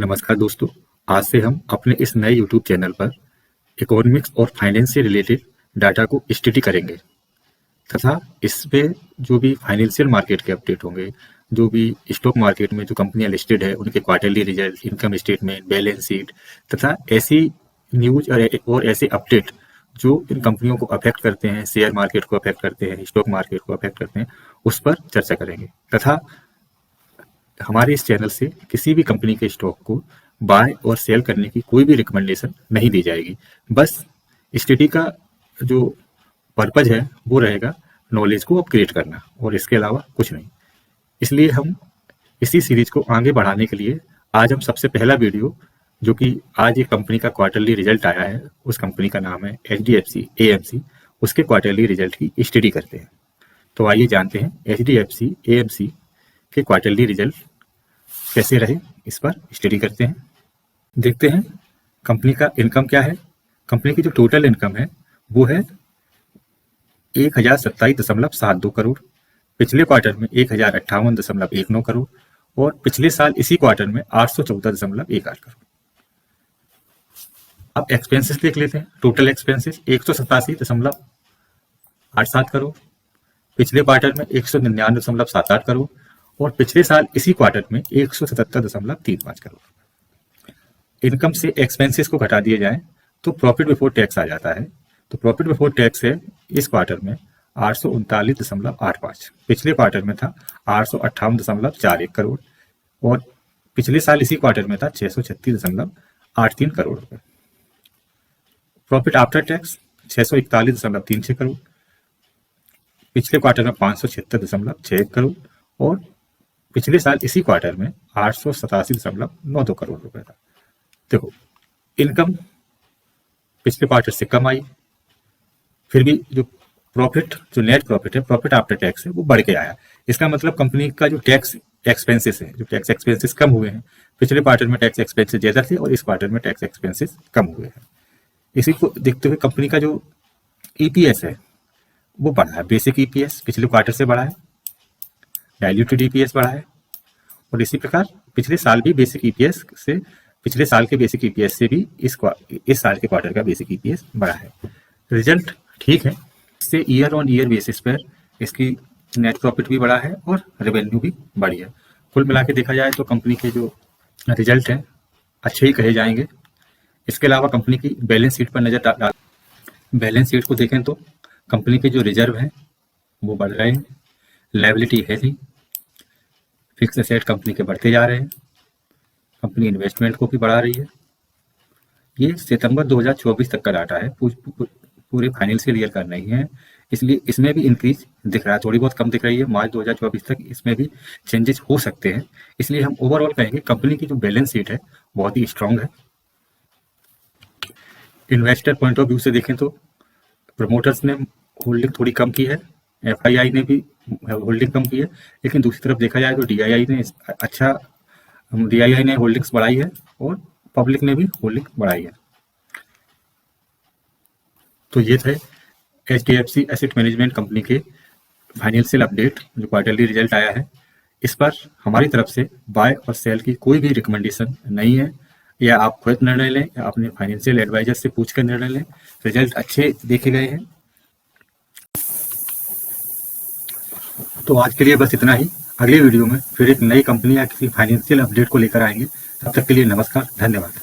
नमस्कार दोस्तों। आज से हम अपने इस नए यूट्यूब चैनल पर इकोनॉमिक्स और फाइनेंस से रिलेटेड डाटा को स्टडी करेंगे तथा इसमें जो भी फाइनेंशियल मार्केट के अपडेट होंगे, जो भी स्टॉक मार्केट में जो कंपनियां लिस्टेड है उनके quarterly result, income statement, balance sheet तथा ऐसी न्यूज और ऐसे अपडेट जो इन कंपनियों को अफेक्ट करते हैं, शेयर मार्केट को अफेक्ट करते हैं, स्टॉक मार्केट को अफेक्ट करते हैं, उस पर चर्चा करेंगे। तथा हमारे इस चैनल से किसी भी कंपनी के स्टॉक को बाय और सेल करने की कोई भी रिकमेंडेशन नहीं दी जाएगी। बस स्टडी का जो पर्पज है वो रहेगा नॉलेज को अपग्रेड करना, और इसके अलावा कुछ नहीं। इसलिए हम इसी सीरीज को आगे बढ़ाने के लिए आज हम सबसे पहला वीडियो, जो कि आज एक कंपनी का क्वार्टरली रिजल्ट आया है, उस कंपनी का नाम है HDFC AMC, उसके क्वार्टरली रिजल्ट की स्टडी करते हैं। तो आइए जानते हैं HDFC AMC के क्वार्टरली रिजल्ट कैसे रहे, इस पर स्टडी करते हैं। देखते हैं कंपनी का इनकम क्या है। कंपनी की जो टोटल इनकम है वो है 1027.72 करोड़, पिछले क्वार्टर में 1058.19 करोड़, और पिछले साल इसी क्वार्टर में 814.18 करोड़। अब एक्सपेंसेस देख लेते हैं। टोटल एक्सपेंसेस 187.87 करोड़, पिछले क्वार्टर में 199.78 करोड़, और पिछले साल इसी क्वार्टर में 177.35 करोड़। इनकम से एक्सपेंसेस को घटा दिए जाएं तो प्रॉफिट बिफोर टैक्स आ जाता है। तो प्रॉफिट बिफोर टैक्स है इस क्वार्टर में 839.85, पिछले क्वार्टर में था 858.41 करोड़, और पिछले साल इसी क्वार्टर में था 636.83 करोड़ रुपए। प्रॉफिट आफ्टर टैक्स 641.36 करोड़, पिछले क्वार्टर में 576.61 करोड़, और पिछले साल इसी क्वार्टर में 887.92 करोड़ रुपए था। देखो, इनकम पिछले क्वार्टर से कम आई, फिर भी जो प्रॉफिट, जो नेट प्रॉफिट है, प्रॉफिट आफ्टर टैक्स है, वो बढ़ के आया। इसका मतलब कंपनी का जो टैक्स एक्सपेंसेस है, जो टैक्स एक्सपेंसेस कम हुए हैं, पिछले क्वार्टर में टैक्स एक्सपेंसेस ज्यादा थे और इस क्वार्टर में टैक्स एक्सपेंसेस कम हुए हैं। इसी को देखते हुए कंपनी का जो EPS है वो बढ़ा है। बेसिक EPS पिछले क्वार्टर से बढ़ा है, डाइल्यूटेड EPS बढ़ा है, और इसी प्रकार पिछले साल भी बेसिक EPS से, पिछले साल के बेसिक EPS से भी इस साल के क्वार्टर का बेसिक EPS बढ़ा है। रिजल्ट ठीक है। इससे ईयर ऑन ईयर बेसिस पर इसकी नेट प्रॉफिट भी बढ़ा है और रेवेन्यू भी बढ़ी है। कुल मिला के देखा जाए तो कंपनी के जो रिजल्ट हैं अच्छे ही कहे जाएंगे। इसके अलावा कंपनी की बैलेंस शीट पर नजर डाल, बैलेंस शीट को देखें तो कंपनी के जो रिजर्व हैं वो बढ़ रहे हैं, लायबिलिटी है नहीं, फिक्स एसेट कंपनी के बढ़ते जा रहे हैं, कंपनी इन्वेस्टमेंट को भी बढ़ा रही है। ये सितंबर 2024 तक का डाटा है, पूरे फाइनेंशियल ईयर का नहीं है, इसलिए इसमें भी इंक्रीज दिख रहा है। थोड़ी बहुत कम दिख रही है, मार्च 2024 तक इसमें भी चेंजेस हो सकते हैं। इसलिए हम ओवरऑल कहेंगे कंपनी की जो बैलेंस शीट है बहुत ही स्ट्रांग है। इन्वेस्टर पॉइंट ऑफ व्यू से देखें तो प्रमोटर्स ने होल्डिंग थोड़ी कम की है, FII ने भी होल्डिंग कम की है, लेकिन दूसरी तरफ देखा जाए तो DII ने होल्डिंग्स बढ़ाई है और पब्लिक ने भी होल्डिंग बढ़ाई है। तो ये थे HDFC एसेट मैनेजमेंट कंपनी के फाइनेंशियल अपडेट, जो क्वार्टरली रिजल्ट आया है। इस पर हमारी तरफ से बाय और सेल की कोई भी रिकमेंडेशन नहीं है, या आप खुद निर्णय लें या अपने फाइनेंशियल एडवाइजर से पूछ कर निर्णय लें। रिजल्ट अच्छे देखे गए हैं। तो आज के लिए बस इतना ही। अगले वीडियो में फिर एक नई कंपनी या किसी फाइनेंशियल अपडेट को लेकर आएंगे। तब तक के लिए नमस्कार, धन्यवाद।